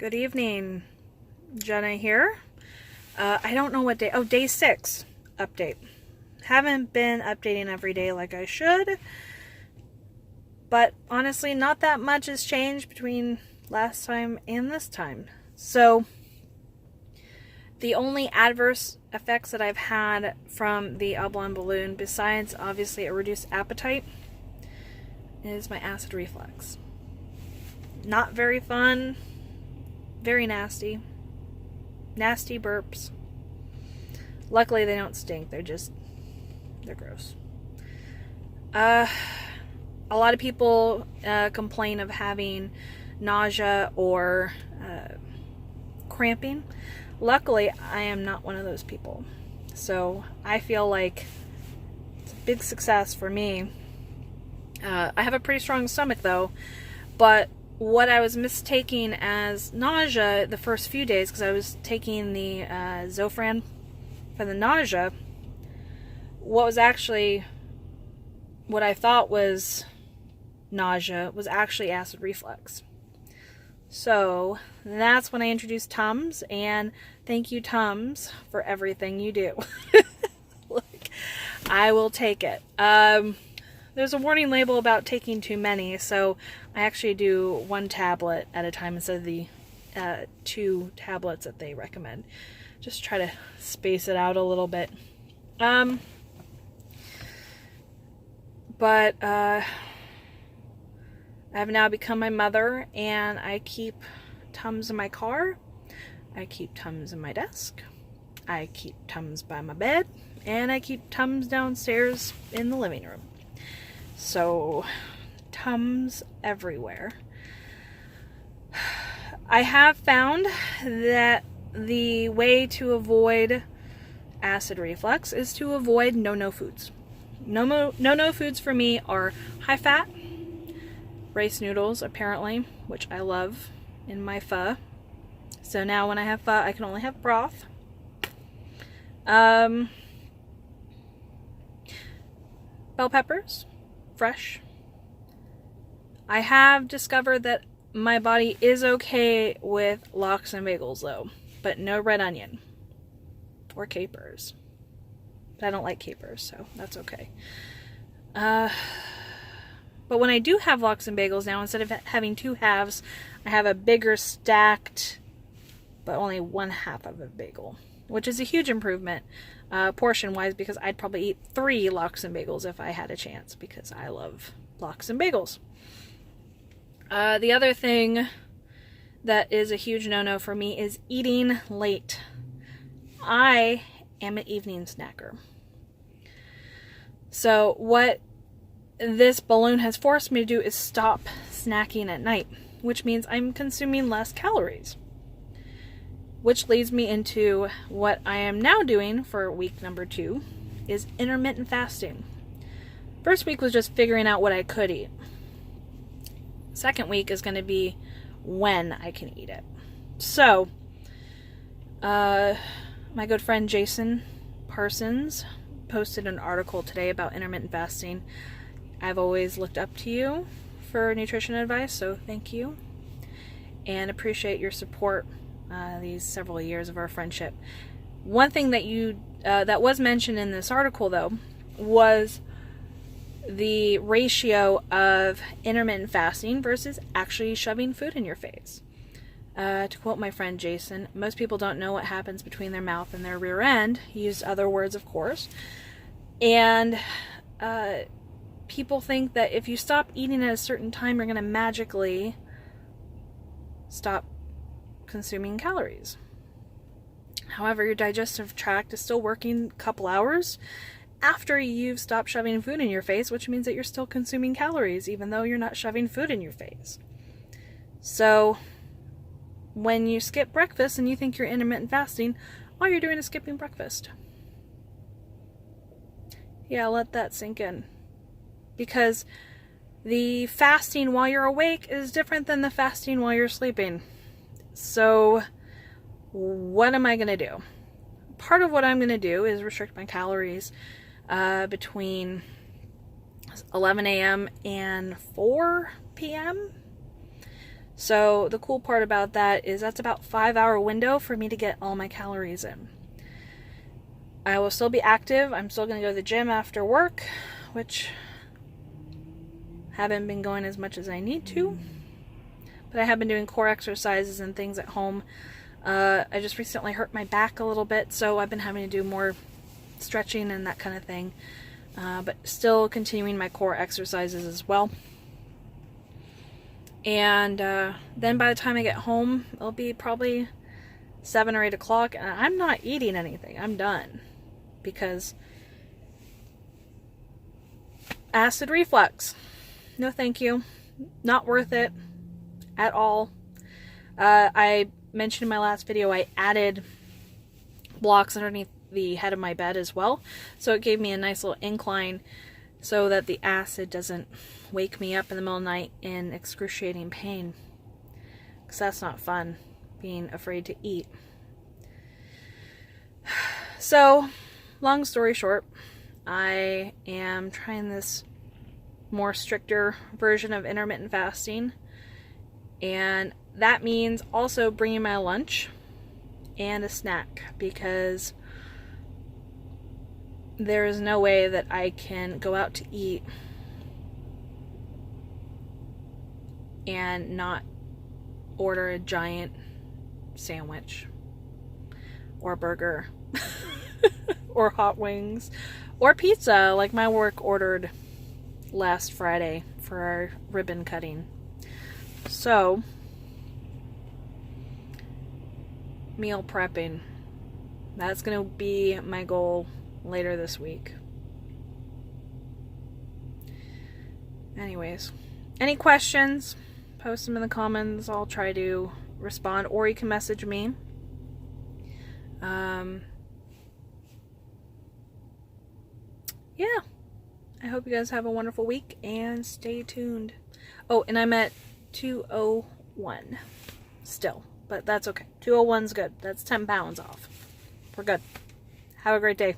Good evening, Jenna here. I don't know what day, day 6 update. Haven't been updating every day like I should, but honestly, not that much has changed between last time and this time. So, the only adverse effects that I've had from the Obalon Balloon, besides obviously a reduced appetite, is my acid reflux. Not very fun. Very nasty. Nasty burps. Luckily they don't stink. They're gross. A lot of people complain of having nausea or cramping. Luckily, I am not one of those people. So I feel like it's a big success for me. I have a pretty strong stomach though, but what I was mistaking as nausea the first few days, because I was taking the Zofran for the nausea, what I thought was nausea was actually acid reflux. So that's when I introduced Tums, and thank you, Tums, for everything you do. I will take it. There's a warning label about taking too many, so I actually do 1 tablet at a time instead of the 2 tablets that they recommend. Just try to space it out a little bit. But I have now become my mother, and I keep Tums in my car. I keep Tums in my desk. I keep Tums by my bed, and I keep Tums downstairs in the living room. So, Tums everywhere. I have found that the way to avoid acid reflux is to avoid no-no foods. No-no foods for me are high fat, rice noodles apparently, which I love in my pho. So now when I have pho, I can only have broth. Bell peppers. Fresh. I have discovered that my body is okay with lox and bagels though, but no red onion or capers. But I don't like capers, so that's okay. But when I do have lox and bagels now, instead of having 2 halves, I have a bigger stacked, but only 1/2 of a bagel, which is a huge improvement. Portion-wise, because I'd probably eat 3 lox and bagels if I had a chance, because I love lox and bagels. The other thing that is a huge no-no for me is eating late. I am an evening snacker. So what this balloon has forced me to do is stop snacking at night, which means I'm consuming less calories. Which leads me into what I am now doing for week number 2 is intermittent fasting. First week was just figuring out what I could eat. Second week is going to be when I can eat it. So, my good friend Jason Parsons posted an article today about intermittent fasting. I've always looked up to you for nutrition advice, so thank you. And appreciate your support these several years of our friendship. One thing that that was mentioned in this article though was the ratio of intermittent fasting versus actually shoving food in your face. To quote my friend Jason, most people don't know what happens between their mouth and their rear end. He used other words, of course. And people think that if you stop eating at a certain time, you're going to magically stop consuming calories. However, your digestive tract is still working a couple hours after you've stopped shoving food in your face, which means that you're still consuming calories even though you're not shoving food in your face. So when you skip breakfast and you think you're intermittent fasting, all you're doing is skipping breakfast. Yeah, let that sink in. Because the fasting while you're awake is different than the fasting while you're sleeping. So what am I going to do? Part of what I'm going to do is restrict my calories between 11 a.m. and 4 p.m. So the cool part about that is that's about 5-hour window for me to get all my calories in. I will still be active. I'm still going to go to the gym after work, which haven't been going as much as I need to. But I have been doing core exercises and things at home. I just recently hurt my back a little bit, so I've been having to do more stretching and that kind of thing. But still continuing my core exercises as well. And then by the time I get home, it'll be probably 7 or 8 o'clock, and I'm not eating anything. I'm done. Because acid reflux. No thank you. Not worth it at all. I mentioned in my last video I added blocks underneath the head of my bed as well. So it gave me a nice little incline so that the acid doesn't wake me up in the middle of the night in excruciating pain. Because that's not fun, being afraid to eat. So, long story short, I am trying this more stricter version of intermittent fasting. And that means also bringing my lunch and a snack, because there is no way that I can go out to eat and not order a giant sandwich or burger or hot wings or pizza like my work ordered last Friday for our ribbon cutting. So, meal prepping. That's going to be my goal later this week. Anyways, any questions? Post them in the comments. I'll try to respond, or you can message me. Yeah. I hope you guys have a wonderful week and stay tuned. Oh, and I'm at 201 still, but that's okay. 201's good. That's 10 pounds off. We're good. Have a great day.